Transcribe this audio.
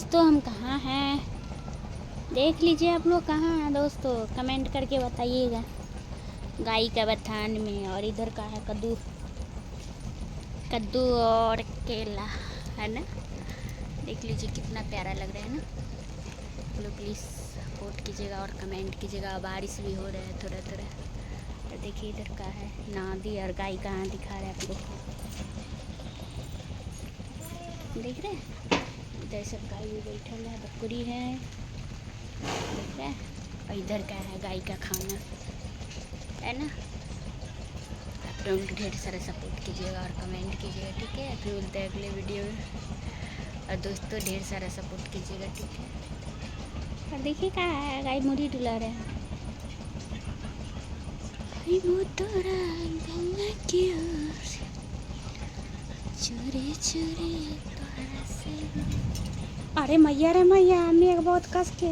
दोस्तों हम कहाँ हैं, देख लीजिए आप लोग कहाँ हैं दोस्तों, कमेंट करके बताइएगा। गाय का बथान में, और इधर का है कद्दू, कद्दू और केला है ना। देख लीजिए कितना प्यारा लग रहा है ना। लोग प्लीज़ सपोर्ट कीजिएगा और कमेंट कीजिएगा। बारिश भी हो रहा है थोड़ा थोड़ा। तो देखिए इधर का है नादी, और गाय कहाँ दिखा रहा है आप लोग को, देख रहे हैं। इधर सब गाय भी बैठल है, बकरी है, देख रहे हैं। और इधर का है गाय का खाना है ना। आप लोग ढेर सारा सपोर्ट कीजिएगा और कमेंट कीजिएगा, ठीक है। फिर मिलते हैं अगले वीडियो में। और दोस्तों ढेर सारा सपोर्ट कीजिएगा, ठीक है। और देखिए क्या है, गाय मुड़ी डुला रहे हैं। चोरी चोरी, अरे मैया रे मैया, मेघ बहुत कस के